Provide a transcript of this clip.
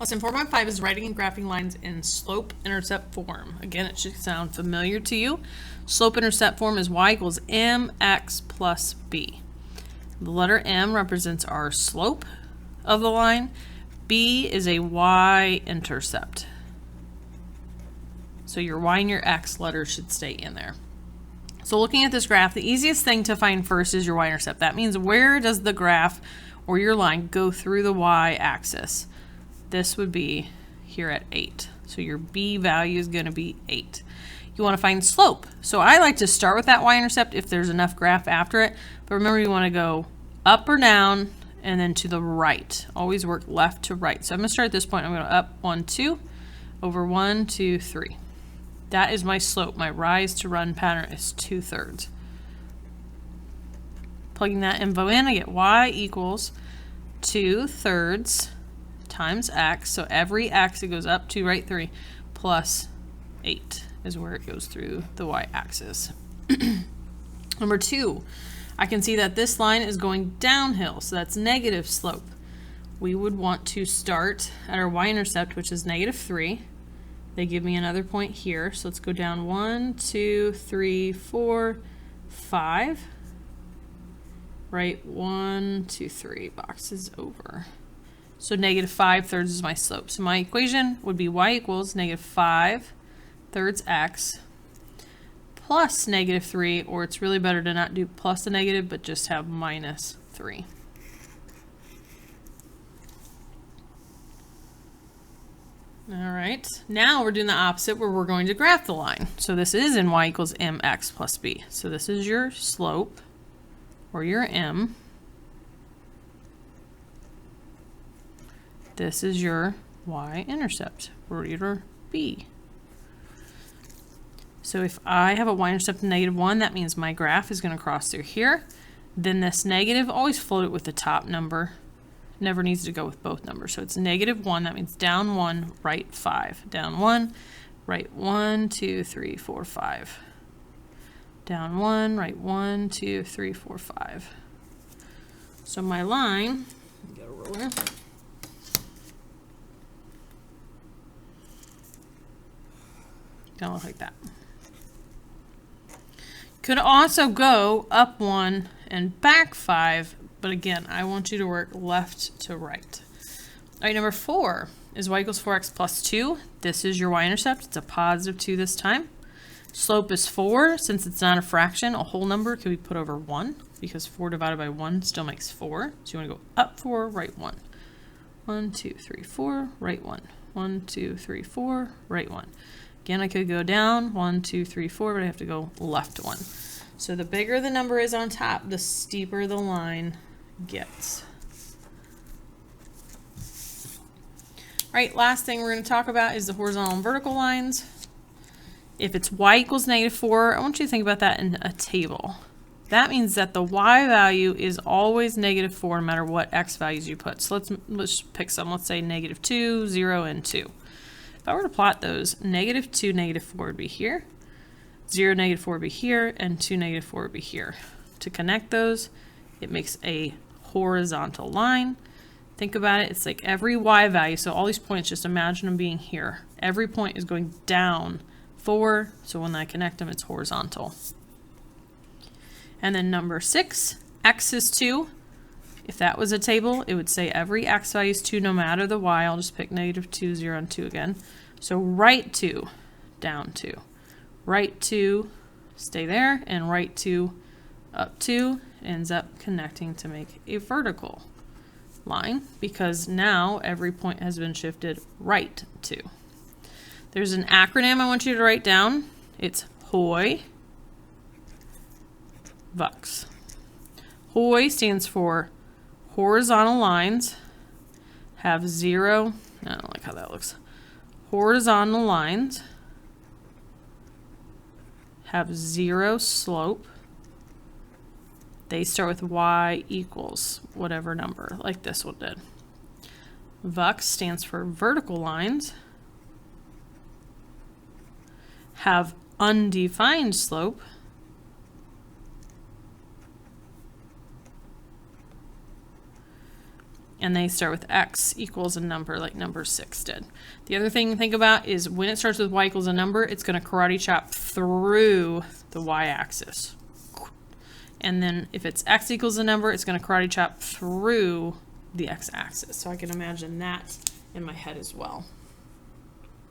Lesson 4.5 is writing and graphing lines in slope-intercept form. Again, it should sound familiar to you. Slope-intercept form is y equals mx plus b. The letter m represents our slope of the line. B is a y-intercept. So your y and your x letters should stay in there. So looking at this graph, the easiest thing to find first is your y-intercept. That means where does the graph or your line go through the y-axis? This would be here at 8. So your b value is going to be 8. You want to find slope. So I like to start with that y-intercept if there's enough graph after it. But remember, you want to go up or down and then to the right. Always work left to right. So I'm going to start at this point. I'm going to up 1, 2, over 1, 2, 3. That is my slope. My rise to run pattern is 2/3. Plugging that info in, I get y equals 2/3 times x. So every x it goes up 2, right, 3, plus 8 is where it goes through the y-axis. Number 2, I can see that this line is going downhill, so that's negative slope. We would want to start at our y-intercept, which is -3. They give me another point here, so let's go down 1, 2, 3, 4, 5. Right, 1, 2, 3, boxes over. So -5/3 is my slope. So my equation would be y equals -5/3 x plus -3, or it's really better to not do plus the negative, but just have -3. All right, now we're doing the opposite where we're going to graph the line. So this is in y equals mx plus b. So this is your slope, or your m. This is your y-intercept, or your b. So if I have a y-intercept of -1, that means my graph is going to cross through here. Then this negative, always float it with the top number. Never needs to go with both numbers. So it's -1, that means down 1, right 5. Down 1, right 1, 2, 3, 4, 5. Down 1, right 1, 2, 3, 4, 5. So my line, get a ruler. Gonna look like that. Could also go up 1 and back 5, but again, I want you to work left to right. All right, number 4 is y equals 4x plus 2. This is your y-intercept. It's a +2 this time. Slope is 4. Since it's not a fraction, a whole number can be put over 1, because 4 divided by 1 still makes 4. So you want to go up 4, right 1. 1, 2, 3, 4, right 1. 1, 2, 3, 4, right 1. Again, I could go down 1, 2, 3, 4, but I have to go left 1. So the bigger the number is on top, the steeper the line gets. All right, last thing we're going to talk about is the horizontal and vertical lines. If it's y equals -4, I want you to think about that in a table. That means that the y value is always -4 no matter what x values you put. So let's pick some. Let's say -2, 0, and 2. If I were to plot those, -2, -4 would be here, 0, -4 would be here, and 2, -4 would be here. To connect those, it makes a horizontal line. Think about it, it's like every y value, so all these points, just imagine them being here. Every point is going down 4, so when I connect them, it's horizontal. And then number 6, x is 2. If that was a table, it would say every x value is 2 no matter the y. I'll just pick -2, 0, and 2 again. So right 2, down 2. Right 2, stay there, and right 2, up 2, ends up connecting to make a vertical line, because now every point has been shifted right 2. There's an acronym I want you to write down. It's HOI, VUX. HOI stands for horizontal lines have 0, I don't like how that looks. Horizontal lines have 0 slope. They start with y equals whatever number, like this one did. VUX stands for vertical lines have undefined slope. and they start with x equals a number like number 6 did. The other thing to think about is when it starts with y equals a number, it's going to karate chop through the y-axis. And then if it's x equals a number, it's going to karate chop through the x-axis. So I can imagine that in my head as well.